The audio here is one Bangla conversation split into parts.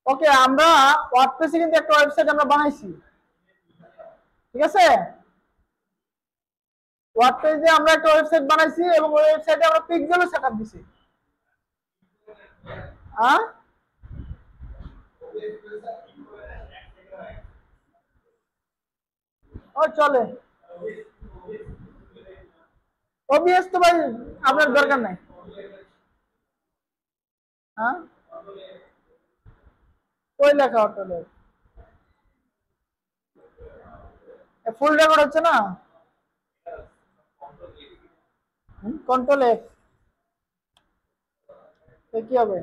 ওকে, আমরা ওয়ার্ডপ্রেসে কিন্তু একটা ওয়েবসাইট আমরা বানাইছি, ঠিক আছে? ওয়ার্ডপ্রেসে আমরা একটা ওয়েবসাইট বানাইছি এবং ওই ওয়েবসাইটে আমরা পিক্সেলও সেটআপ দিছি। হ্যাঁ, ও চলে। ওবিএস তো ভাই আপনার দরকার নাই। হ্যাঁ, ওই লেখা অটোলে ফুল রেকর্ড হচ্ছে না। কন্ট্রোল এফ কি হবে?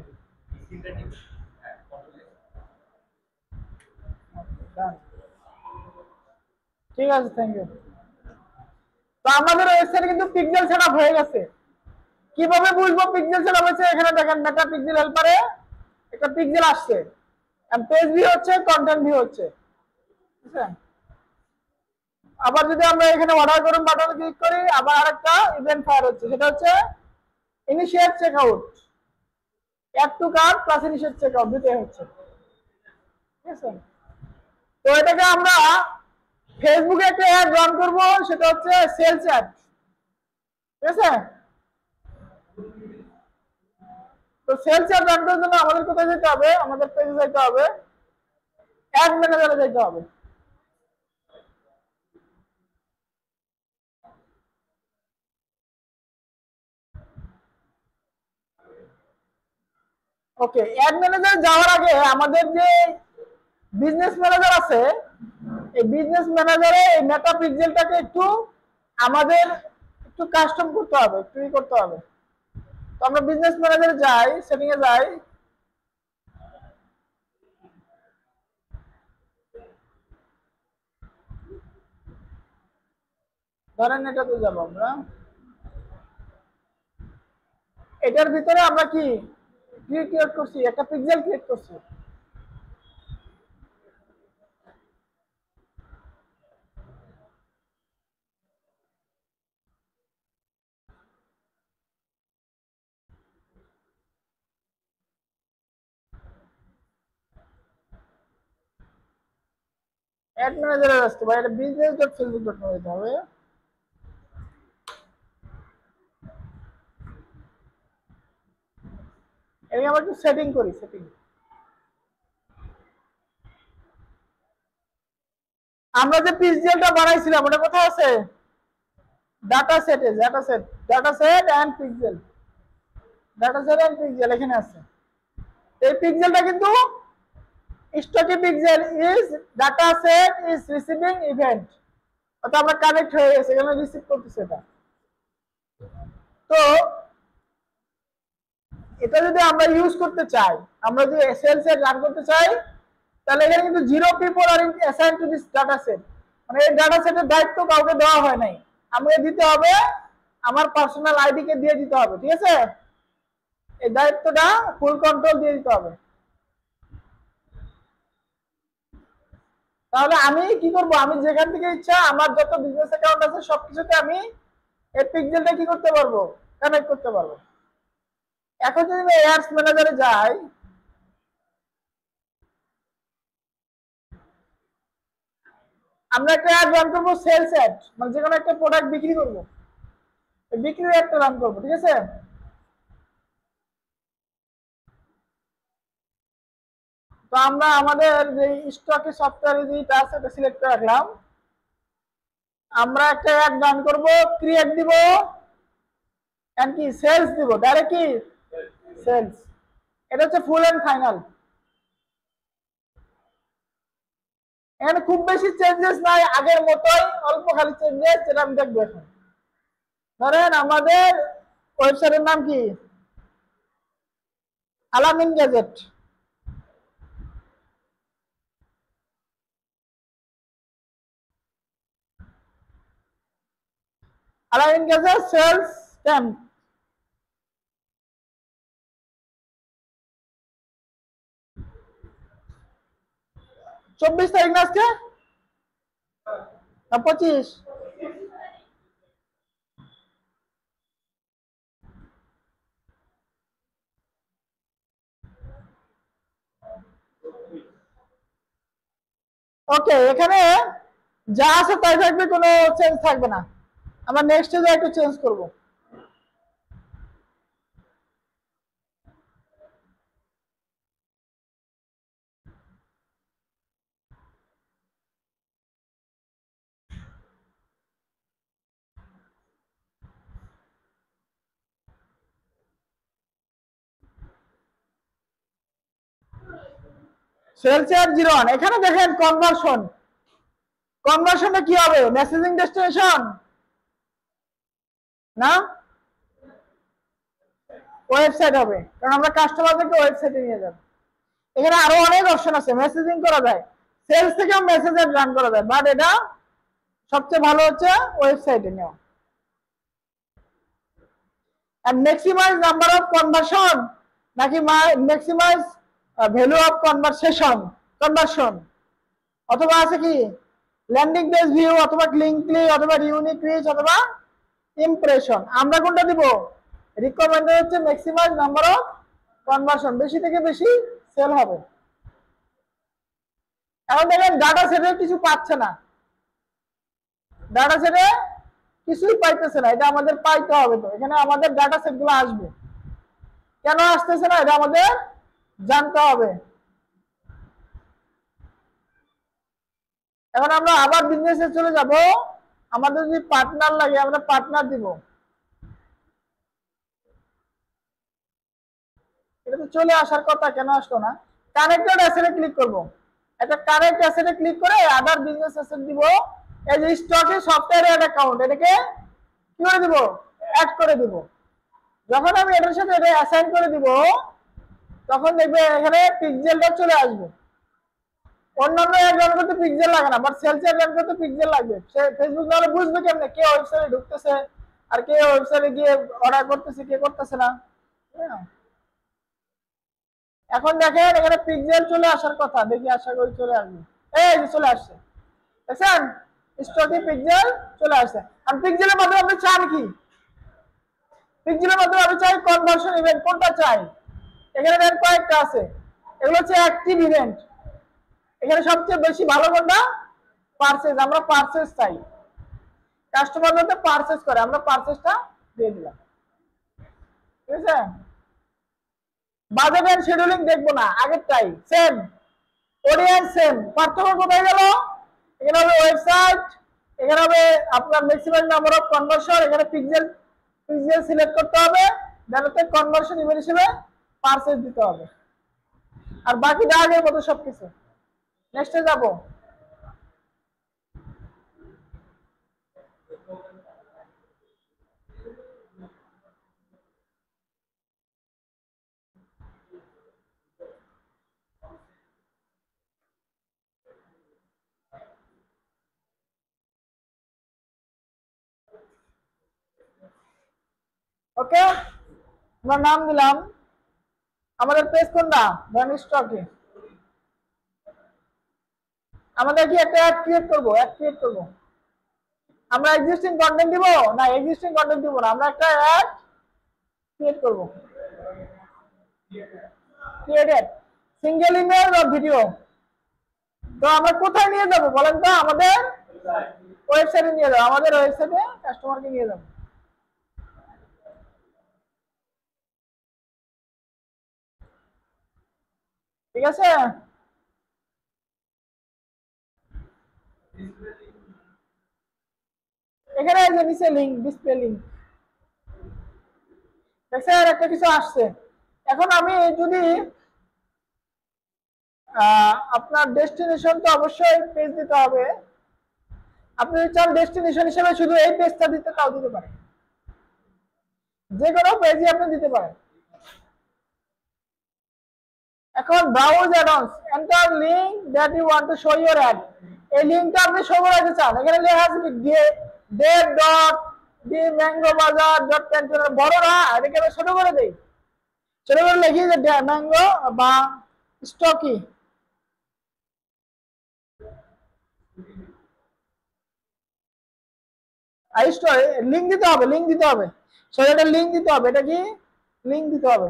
Done. ঠিক আছে, থ্যাংক ইউ। তো আমাদের ওয়েবসাইটে কিন্তু পিক্সেল সেটআপ হয়ে গেছে। কিভাবে বুঝবো পিক্সেল সেটআপ হয়েছে? এখানে দেখেন মেটা পিক্সেল হেল্পারে একটা পিক্সেল আসছে, পেজ ভিউ হচ্ছে, কন্টেন্ট ভিউ হচ্ছে, ঠিক আছে? আবার যদি আমরা এখানে অর্ডার করুন বাটনে ক্লিক করি, আবার আরেকটা ইভেন্ট ফায়ার হচ্ছে, সেটা হচ্ছে initiate checkout, add to cart plus initiate checkout দুটোই হচ্ছে, ঠিক আছে? তো এটাকে আমরা ফেসবুকে একটা অ্যাড রান করব, সেটা হচ্ছে সেলস অ্যাড, ঠিক আছে? তো সেলস অ্যাড রান করার জন্য আমাদের কোথায় যেতে হবে? আমাদের পেজে যেতে হবে, অ্যাড ম্যানেজারে যেতে হবে। ওকে, অ্যাড ম্যানেজার যাওয়ার আগে আমাদের যে বিজনেস ম্যানেজার আছে, এই বিজনেস ম্যানেজারে এই মেটা পিক্সেলটাকে একটু আমাদের একটু কাস্টম করতে হবে, একটু করতে হবে। তো আমরা বিজনেস ম্যানেজারে যাই, সেটিং এ যাই, ধরেন এটাতে যাবো আমরা, এটার ভিতরে আমরা কি ক্রিয়েট করছি, একটা পিক্সেল ক্রিয়েট করছি। অ্যাড ম্যানেজারে আসতে পারে, এটা business dot Facebook dot com যেতে হবে। এটাকে আমরা একটু সেটিং করি, সেটিং। আমরা যে পিক্সেলটা বানাইছিলাম ওটা কোথায় আছে? ডাটা সেটে, data set, data set and pixel, data set and pixel এখানে আছে। এই পিক্সেলটা কিন্তু stocky pixel is data set is receiving event, অর্থাৎ আমরা কানেক্ট হয়ে গেছে, এখানে রিসিভ করতেছে এটা। তো এটা যদি আমরা ইউজ করতে চাই, আমরা যদি সেলস এ রান করতে চাই, তাহলে এখানে কিন্তু 0 people are assign to this data set, মানে এই ডাটা সেটের দায়িত্ব কাউকে দেওয়া হয় নাই, আমাকে দিতে হবে, আমার পার্সোনাল আইডি কে দিয়ে দিতে হবে, ঠিক আছে? এই দায়িত্বটা ফুল কন্ট্রোল দিয়ে দিতে হবে। তাহলে আমি কি করব? আমি যেখান থেকে ইচ্ছা আমার যত বিজনেস অ্যাকাউন্ট আছে সবকিছুতে আমি এই পিক্সেলটা কি করতে পারবো? কানেক্ট করতে পারবো। এখন যদি আমি অ্যাডস ম্যানেজারে যাই, আমরা একটা অ্যাড রান করবো, সেলস অ্যাড, মানে যে কোনো একটা প্রোডাক্ট বিক্রি করবো, বিক্রির একটা রান করবো, ঠিক আছে? তো আমরা আমাদের যে স্টকে সফটওয়্যারে যেটা আছে এটা সিলেক্ট করে রাখলাম, আমরা একটা অ্যাড রান করবো, ক্রিয়েট দিব এন্ড কি সেলস দিব, ডাইরেক্ট কি সেলস। এটা হচ্ছে ফুল এন্ড ফাইনাল। এখানে খুব বেশি চেঞ্জেস নাই, আগের মতোই অল্প খালি চেঞ্জেস, যেটা আমি দেখবো এখন। ধরেন আমাদের ওয়েবসাইটের নাম কি? আলামিন গ্যাজেট। আলামিন গ্যাজেট সেলস ক্যাম্প। 24 তারিখ না আজকে? না 25? ওকে, এখানে যা আছে তাই থাকবে, কোনো চেঞ্জ থাকবে না। আমরা নেক্সটে যা একটু চেঞ্জ করব। সেল চার্জ 01, এখানে দেখেন কনভার্সন। কনভার্সনে কি হবে? মেসেজিং ডেস্টিনেশন না ওয়েবসাইট হবে, কারণ আমরা কাস্টমারদেরকে ওয়েবসাইটে নিয়ে যাব। এখানে আরো অনেক অপশন আছে, মেসেজিং করা যায়, সেলস থেকে মেসেজের রান করা যায়, বাট এটা সবচেয়ে ভালো হচ্ছে ওয়েবসাইটে নেওয়া। and maximize number of conversion নাকি maximize value of conversion অথবা আছে কি ল্যান্ডিং পেজ ভিউ অথবা লিংক ক্লিক অথবা ইউনিক রিচ অথবা ইমপ্রেশন। আমরা কোনটা দিব? রিকমেন্ডেড হচ্ছে ম্যাক্সিমাইজ নাম্বার অফ কনভার্সন, বেশি থেকে বেশি সেল হবে। এখন দেখেন ডাটা সেটে কিছু পাচ্ছে না, ডাটা সেটে কিছুই পাইতেছে না, এটা আমাদের পাইতে হবে। তো এখানে আমাদের ডাটা সেট গুলো আসবে, কেন আসতেছে না এটা আমাদের জানতে হবে। এখন আমরা আবার বিজনেসে চলে যাব, আমাদের যদি পার্টনার লাগে আমরা পার্টনার দিব। এটা তো চলে আসার কথা, কেন আসলো না? কানেক্টেড অ্যাসেটে ক্লিক করব, একটা কানেক্ট অ্যাসেটে ক্লিক করে আদার বিজনেস অ্যাসেট দিব। এই যে স্টকে সফটওয়্যার অ্যাড অ্যাকাউন্ট, এটাকে কি করে দিব? অ্যাড করে দিব। যখন আমি এটার সাথে এটা অ্যাসাইন করে দিব, তখন দেখবে এখানে পিক্সেলটা চলে আসবে। অন্যান্য অ্যাড রান করতে পিক্সেল লাগে না, বাট সেলস অ্যাড রান করতে পিক্সেল লাগবে। ফেসবুক নাহলে বুঝবে কেমনে কে ওয়েবসাইটে ঢুকতেছে আর কে ওয়েবসাইটে গিয়ে অর্ডার করতেছে, কে করতেছে না। এখন দেখেন এখানে পিক্সেল চলে আসার কথা, দেখি আশা করি চলে আসবে। এই যে চলে আসছে, দেখছেন স্টকে পিক্সেল চলে আসছে। আর পিক্সেলের মাধ্যমে আপনি চান কি? পিক্সেলের মাধ্যমে আমি চাই কনভার্সন ইভেন্ট, কোনটা চাই? এখানে দেখেন কয়েকটা আছে, এগুলো হচ্ছে অ্যাক্টিভ ইভেন্ট। এখানে সবচেয়ে বেশি ভালো কোনটা? পারচেজ, আমরা পারচেজ চাই। কাস্টমার যাতে পারচেজ করে, আমরা পারচেজটা দিয়ে দিলাম। ঠিক আছে, বাজেট এন্ড শিডিউলিং দেখবো না, আগেরটাই সেম। অডিয়েন্স সেম, পার্থক্য কোথায় গেল? এখানে হবে ওয়েবসাইট, এখানে হবে আপনার ম্যাক্সিমাম নাম্বার অফ কনভার্সন, এখানে পিক্সেল সিলেক্ট করতে হবে, দেনতে কনভার্সন ইভেন্ট হিসেবে পারচেজ দিতে হবে। আর বাকিটা আগের মতো সবকিছু। নেক্সটে যাব। ওকে, আমরা নাম দিলাম, আমাদের পেজ কোনটা? ব্র্যান্ড স্টকে। আমাদের কি একটা অ্যাড ক্রিয়েট করব, আমরা এক্সিস্টিং কন্টেন্ট দিব না, এক্সিস্টিং কন্টেন্ট দিব না, আমরা একটা অ্যাড ক্রিয়েট করব। ক্রিয়েটেড সিঙ্গেল ইমেজ বা ভিডিও। তো আমরা কোথায় নিয়ে যাব বলেন তো? আমাদের ওয়েবসাইটে নিয়ে যাব, আমাদের ওয়েবসাইটে কাস্টমারকে নিয়ে যাব। ঠিক আছে, এখানে এই যে নিচে লিংক, ডিসপ্লে লিংক দেখছেন, একটা কিছু আসছে। এখন আমি যদি আপনার ডেস্টিনেশন তো অবশ্যই পেজ দিতে হবে। আপনি চান ডেস্টিনেশন হিসেবে শুধু এই পেজটা দিতে, তাও দিতে পারেন, যে কোনো পেজই আপনি দিতে পারেন। এখন browse addons, enter link that you want to show your ad. এই লিংকটা আপনি শো করাতে চান, এখানে লেখা আছে কি ডেট ডট দি ম্যাঙ্গো বাজার ডট ক্যান্টেনার, বড় না, এটাকে আমি ছোট করে দেই, ছোট করে লিখি যে ম্যাঙ্গো বা স্টকি। লিংক দিতে হবে, লিংক দিতে হবে, এটা লিংক দিতে হবে, এটা কি লিংক দিতে হবে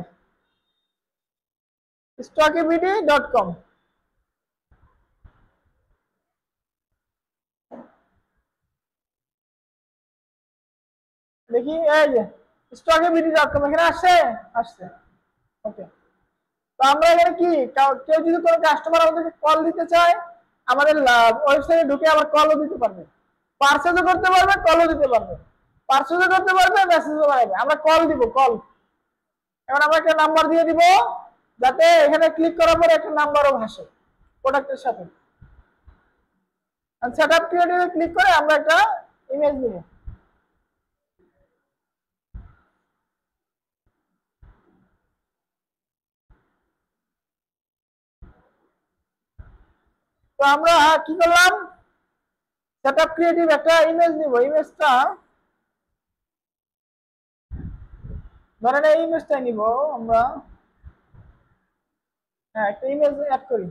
stockybd.com। দেখি এই যে স্টকে বিডি.কম এখানে আসছে আসছে। ওকে, তো আমরা এখানে কি কেউ যদি কোনো কাস্টমার আমাদেরকে কল দিতে চায় আমাদের ওয়েবসাইটে ঢুকে আবার কলও দিতে পারবে, পার্সেসও করতে পারবে, কলও দিতে পারবে, পার্সেসও করতে পারবে, মেসেজও পারবে। আমরা কল দিব, কল। এখন আমরা একটা নাম্বার দিয়ে দিব যাতে এখানে ক্লিক করার পরে একটা নাম্বারও ভাসে প্রোডাক্টের সাথে। সেটআপ ক্রিয়েটিভে ক্লিক করে আমরা একটা ইমেজ দিব। তো আমরা কি করলাম, সেটআপ ক্রিয়েটিভ একটা ইমেজ নিব। ইমেজটা ধরেন এই ইমেজটা নিব আমরা। হ্যাঁ, একটা ইমেজ অ্যাড করি।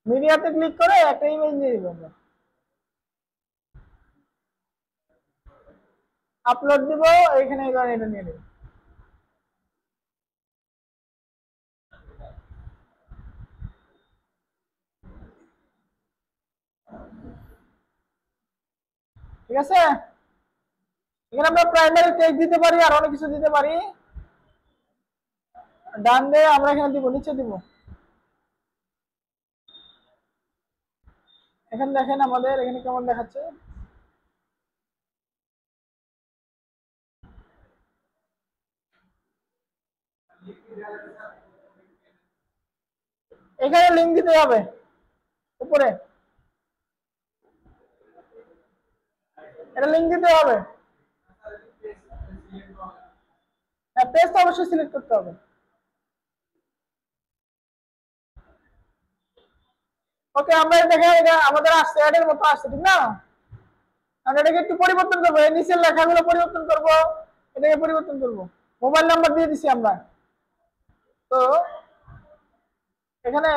মিডিয়াতে ক্লিক করে একটা ইমেজ নিয়ে দিব আমরা, আপলোড দিব। এখানে এবার এটা নিয়ে নেব। ঠিক আছে, এখানে আমরা প্রাইমারি টেক্সট দিতে পারি আর অনেক কিছু দিতে পারি। ডান দিয়ে আমরা এখানে দিব, নিচে দিব। এখানে দেখেন আমাদের এখানে কেমন দেখাচ্ছে। এখানে লিংক দিতে হবে উপরে, এটা লিংক দিতে হবে। হ্যাঁ, পেজটা অবশ্যই সিলেক্ট করতে হবে। ওকে, আমরা দেখেন এটা আমাদের আসছে, অ্যাডের মতো আসছে, ঠিক না? আমরা এটাকে একটু পরিবর্তন করবো, এই নিচের লেখাগুলো পরিবর্তন করবো, এটাকে পরিবর্তন করবো। মোবাইল নাম্বার দিয়ে দিছি আমরা। তো এখানে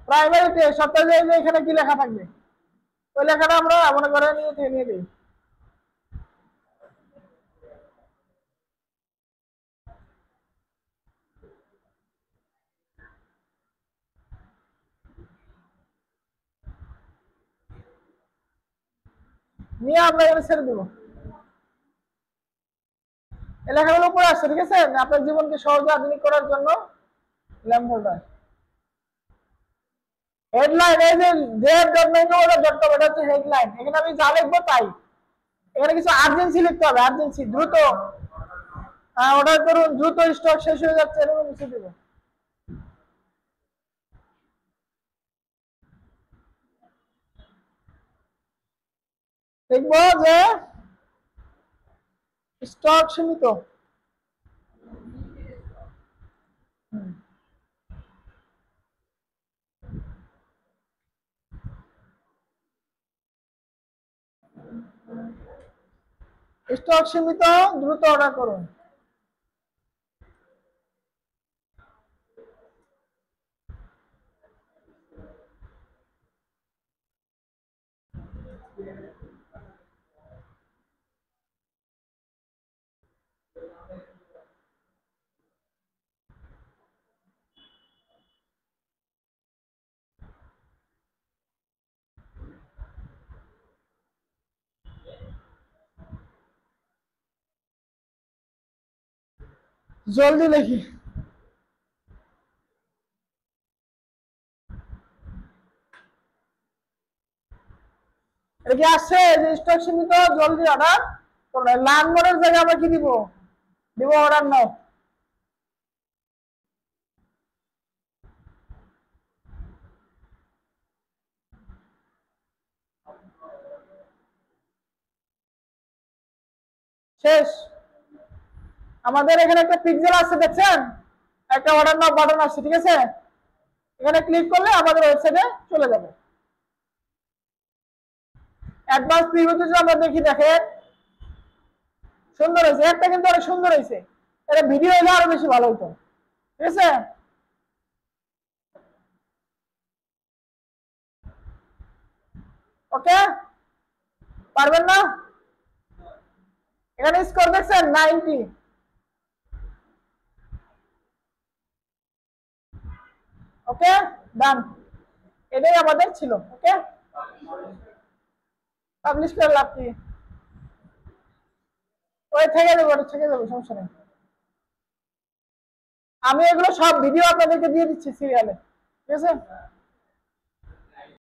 প্রাইমারিতে সপ্তাহে যে এখানে কি লেখা থাকবে ওই লেখাটা আমরা মনে করে নিয়ে দিই। নিয়ে আমরা এখানে ছেড়ে দেবো। এই লেখাগুলো উপরে আসছে, ঠিক আছে? আপনার জীবনকে সহজে আধুনিক করার জন্য ল্যাম্প হোল্ডার। হেডলাইন, এই যে dev.mangoorder.com, এটা হচ্ছে হেডলাইন। এখানে আমি যা লিখবো তাই। এখানে কিছু আর্জেন্সি লিখতে হবে, আর্জেন্সি, দ্রুত অর্ডার করুন, দ্রুত স্টক শেষ হয়ে যাচ্ছে, এরকম কিছু দিব। লিখবো যে স্টক সীমিত। স্টক সীমিত, দ্রুত অর্ডার করুন। জলদি লিখি। এটা কি আসছে যে স্টক সীমিত, জলদি অর্ডার করুন। লার্ন মোডের জায়গায় আমরা কি দিব, দিব অর্ডার নাও। শেষ। আমাদের এখানে একটা পিক্সেল আছে, দেখছেন? একটা অর্ডার নাও বাটন আছে, ঠিক আছে? এখানে ক্লিক করলে আমাদের ওয়েবসাইটে চলে যাবে। অ্যাডভান্স প্রিভিউতে যদি আমরা দেখি, দেখেন সুন্দর হয়েছে, একটা কিন্তু অনেক সুন্দর হয়েছে। এটা ভিডিও হলে আরো বেশি ভালো হতো, ঠিক আছে? ওকে, পারবেন না? এখানে স্কোর দেখছেন 90। ওকে, ডান। এটাই আমাদের ছিল। ওকে, পাবলিশ করে লাভ কি? ওই থেকে যাবে, ওটা থেকে যাবে, সমস্যা নেই। আমি এগুলো সব ভিডিও আপনাদেরকে দিয়ে দিচ্ছি সিরিয়ালে, ঠিক আছে।